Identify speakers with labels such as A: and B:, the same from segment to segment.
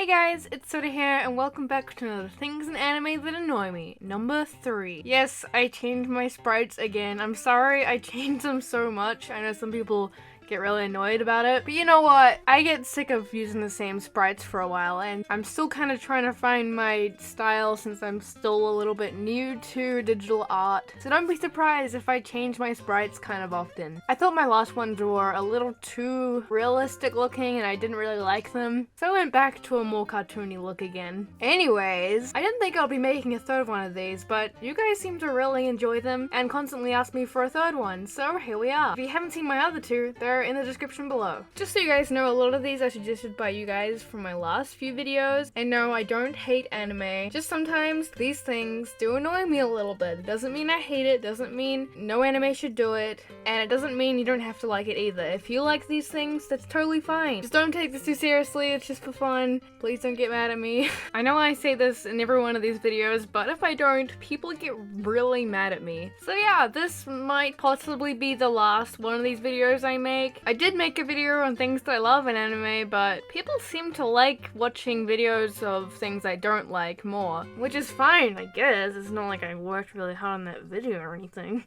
A: guys, it's Soda here, and welcome back to another Things in Anime That Annoy Me, number 3. Yes, I changed my sprites again. I'm sorry I changed them so much. I know some people get really annoyed about it, but you know what? I get sick of using the same sprites for a while, and I'm still kind of trying to find my style since I'm still a little bit new to digital art. So don't be surprised if I change my sprites kind of often. I thought my last ones were a little too realistic looking and I didn't really like them, so I went back to a more cartoony look again. Anyways, I didn't think I'll be making a third one of these, but you guys seem to really enjoy them and constantly ask me for a third one, so here we are. If you haven't seen my other two, they're in the description below. Just so you guys know, a lot of these are suggested by you guys from my last few videos, and no, I don't hate anime, just sometimes these things do annoy me a little bit. It doesn't mean I hate it, doesn't mean no anime should do it, and it doesn't mean you don't have to like it either. If you like these things, that's totally fine. Just don't take this too seriously, it's just for fun. Please don't get mad at me. I know I say this in every one of these videos, but if I don't, people get really mad at me. So yeah, this might possibly be the last one of these videos I make. I did make a video on things that I love in anime, but people seem to like watching videos of things I don't like more, which is fine, I guess. It's not like I worked really hard on that video or anything.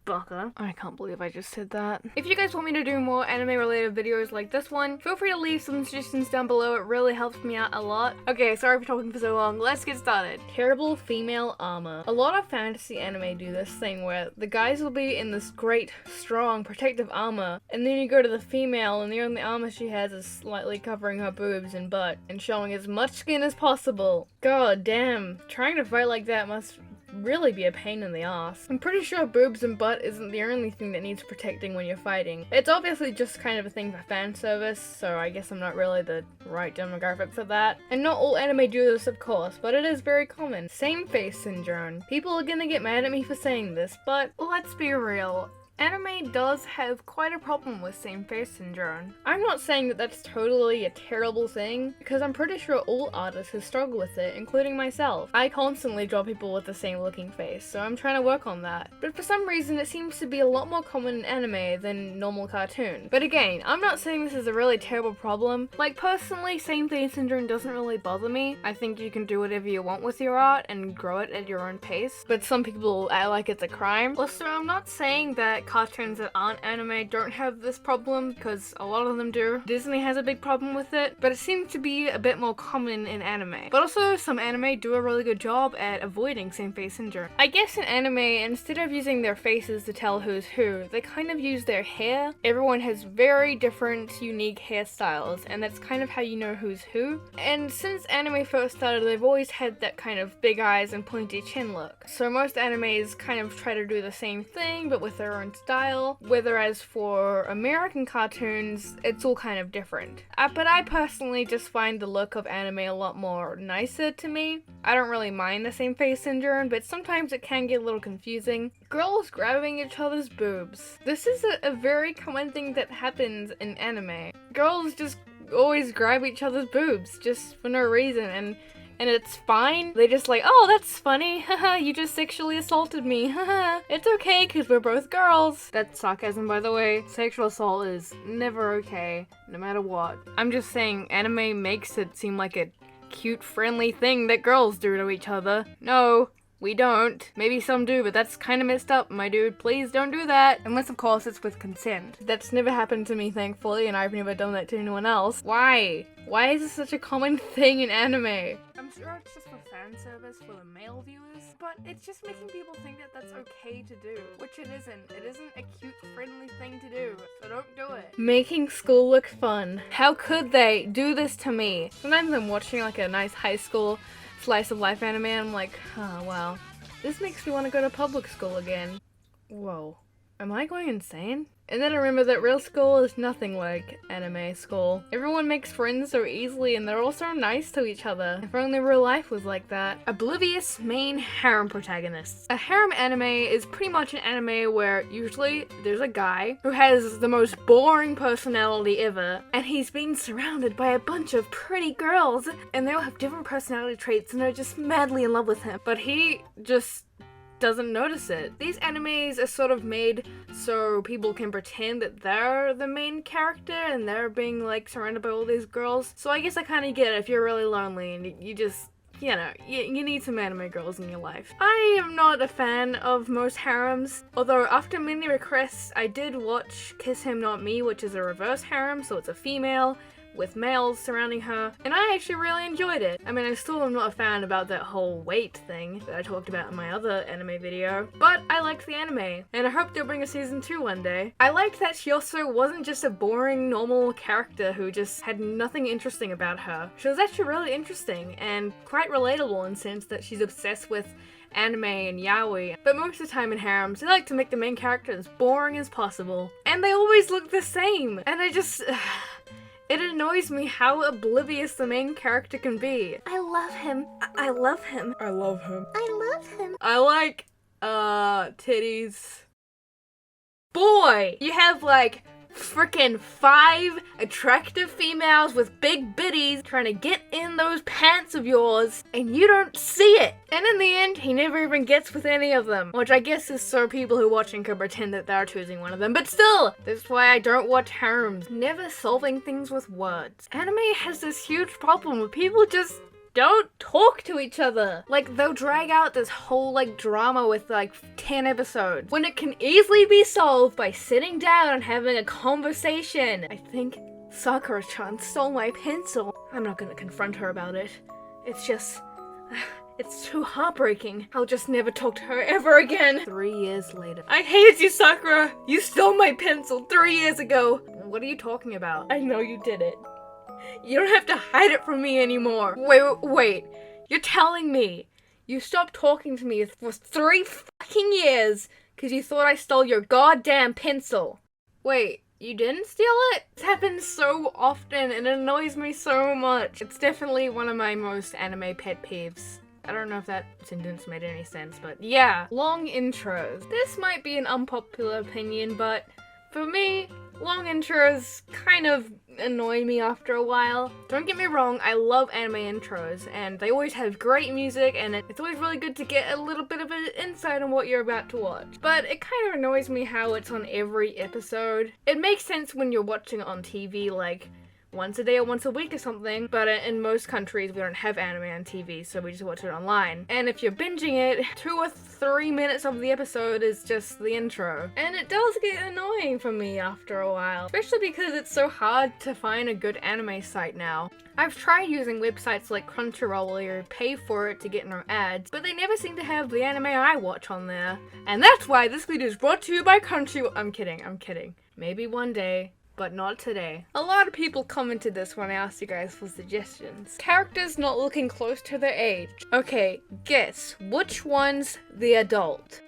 A: Baka. I can't believe I just said that. If you guys want me to do more anime related videos like this one, feel free to leave some suggestions down below. It really helps me out a lot. Okay, sorry for talking for so long. Let's get started. Terrible female armor. A lot of fantasy anime do this thing where the guys will be in this great, strong, protective armor, and then you go to the female and the only armor she has is slightly covering her boobs and butt and showing as much skin as possible. God damn. Trying to fight like that must really be a pain in the ass. I'm pretty sure boobs and butt isn't the only thing that needs protecting when you're fighting. It's obviously just kind of a thing for fan service, so I guess I'm not really the right demographic for that. And not all anime do this, of course, but it is very common. Same face syndrome. People are gonna get mad at me for saying this, but let's be real. Anime does have quite a problem with same face syndrome. I'm not saying that that's totally a terrible thing, because I'm pretty sure all artists have struggled with it, including myself. I constantly draw people with the same looking face, so I'm trying to work on that. But for some reason, it seems to be a lot more common in anime than normal cartoon. But again, I'm not saying this is a really terrible problem. Like, personally, same face syndrome doesn't really bother me. I think you can do whatever you want with your art and grow it at your own pace, but some people act like it's a crime. Also, I'm not saying that cartoons that aren't anime don't have this problem, because a lot of them do. Disney has a big problem with it, but it seems to be a bit more common in anime. But also, some anime do a really good job at avoiding same face syndrome. I guess in anime, instead of using their faces to tell who's who, they kind of use their hair. Everyone has very different, unique hairstyles, and that's kind of how you know who's who. And since anime first started, they've always had that kind of big eyes and pointy chin look. So most animes kind of try to do the same thing, but with their own style. Whereas for American cartoons, it's all kind of different. But I personally just find the look of anime a lot more nicer to me. I don't really mind the same face syndrome, but sometimes it can get a little confusing. Girls grabbing each other's boobs. This is a very common thing that happens in anime. Girls just always grab each other's boobs, just for no reason, and it's fine. They just like, oh, that's funny. Haha, you just sexually assaulted me. Haha, it's okay because we're both girls. That's sarcasm, by the way. Sexual assault is never okay, no matter what. I'm just saying anime makes it seem like a cute, friendly thing that girls do to each other. No. We don't. Maybe some do, but that's kind of messed up, my dude. Please don't do that. Unless, of course, it's with consent. That's never happened to me, thankfully, and I've never done that to anyone else. Why? Why is this such a common thing in anime? I'm sure it's just for fan service for the male viewers, but it's just making people think that that's okay to do, which it isn't. It isn't a cute, friendly thing to do, so don't do it. Making school look fun. How could they do this to me? Sometimes I'm watching like a nice high school slice of life anime and I'm like, oh wow, this makes me want to go to public school again. Whoa, am I going insane? And then I remember that real school is nothing like anime school. Everyone makes friends so easily and they're all so nice to each other. If only real life was like that. Oblivious main harem protagonists. A harem anime is pretty much an anime where usually there's a guy who has the most boring personality ever, and he's been surrounded by a bunch of pretty girls, and they all have different personality traits and are just madly in love with him. But he just doesn't notice it. These animes are sort of made so people can pretend that they're the main character and they're being like surrounded by all these girls. So I guess I kind of get it if you're really lonely and you just, you know, you need some anime girls in your life. I am not a fan of most harems, although after many requests, I did watch Kiss Him Not Me, which is a reverse harem, so it's a female with males surrounding her, and I actually really enjoyed it. I mean, I still am not a fan about that whole weight thing that I talked about in my other anime video, but I liked the anime, and I hope they'll bring a season 2 one day. I liked that she also wasn't just a boring, normal character who just had nothing interesting about her. She was actually really interesting, and quite relatable in the sense that she's obsessed with anime and yaoi, but most of the time in harems, they like to make the main character as boring as possible, and they always look the same, and I just... It annoys me how oblivious the main character can be. I love him. I love him. I love him. I love him. I like, titties. Boy! You have, like, frickin' 5 attractive females with big bitties trying to get in those pants of yours, and you don't see it. And in the end, he never even gets with any of them, which I guess is so people who watching can pretend that they're choosing one of them, but still, that's why I don't watch harems. Never solving things with words. Anime has this huge problem with people just don't talk to each other. Like, they'll drag out this whole, like, drama with, like, 10 episodes, when it can easily be solved by sitting down and having a conversation. I think Sakura-chan stole my pencil. I'm not gonna confront her about it. It's just... it's too heartbreaking. I'll just never talk to her ever again. 3 years later. I hated you, Sakura! You stole my pencil 3 years ago! What are you talking about? I know you did it. You don't have to hide it from me anymore. Wait. You're telling me you stopped talking to me for 3 fucking years because you thought I stole your goddamn pencil. Wait, you didn't steal it? This happens so often and it annoys me so much. It's definitely one of my most anime pet peeves. I don't know if that sentence made any sense, but yeah. Long intros. This might be an unpopular opinion, but for me, long intros kind of annoy me after a while. Don't get me wrong, I love anime intros, and they always have great music, and it's always really good to get a little bit of an insight on what you're about to watch. But it kind of annoys me how it's on every episode. It makes sense when you're watching it on TV, like, once a day or once a week or something, but in most countries we don't have anime on TV, so we just watch it online. And if you're binging it, 2 or 3 minutes of the episode is just the intro. And it does get annoying for me after a while, especially because it's so hard to find a good anime site now. I've tried using websites like Crunchyroll where you pay for it to get no ads, but they never seem to have the anime I watch on there. And that's why this video is brought to you by Crunchyroll. I'm kidding. Maybe one day. But not today. A lot of people commented this when I asked you guys for suggestions. Characters not looking close to their age. Okay, guess which one's the adult?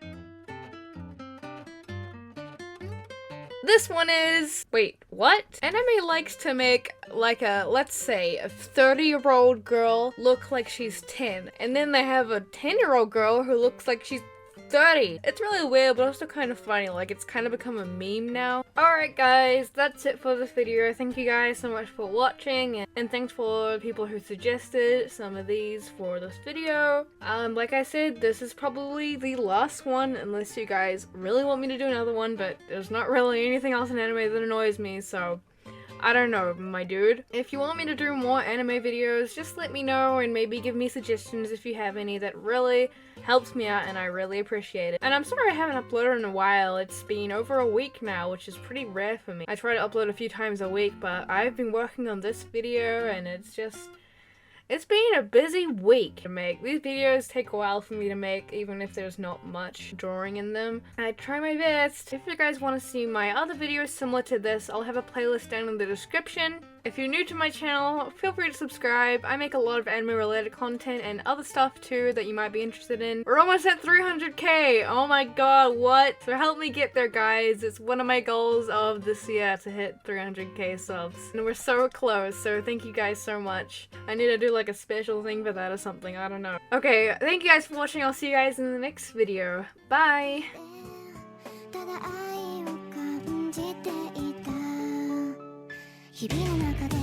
A: This one is... wait, what? Anime likes to make, like let's say, a 30-year-old girl look like she's 10, and then they have a 10-year-old girl who looks like she's 30. It's really weird, but also kind of funny. Like, it's kind of become a meme now. Alright guys, that's it for this video. Thank you guys so much for watching, and thanks for people who suggested some of these for this video. Like I said, this is probably the last one, unless you guys really want me to do another one, but there's not really anything else in anime that annoys me, so I don't know, my dude. If you want me to do more anime videos, just let me know and maybe give me suggestions if you have any. That really helps me out and I really appreciate it. And I'm sorry I haven't uploaded in a while. It's been over a week now, which is pretty rare for me. I try to upload a few times a week, but I've been working on this video and it's been a busy week to make. These videos take a while for me to make, even if there's not much drawing in them. I try my best. If you guys want to see my other videos similar to this, I'll have a playlist down in the description. If you're new to my channel, feel free to subscribe. I make a lot of anime related content and other stuff too that you might be interested in. We're almost at 300k! Oh my god, what? So help me get there, guys. It's one of my goals of this year to hit 300k subs. And we're so close, so thank you guys so much. I need to do like a special thing for that or something, I don't know. Okay, thank you guys for watching. I'll see you guys in the next video. Bye! 日々の中で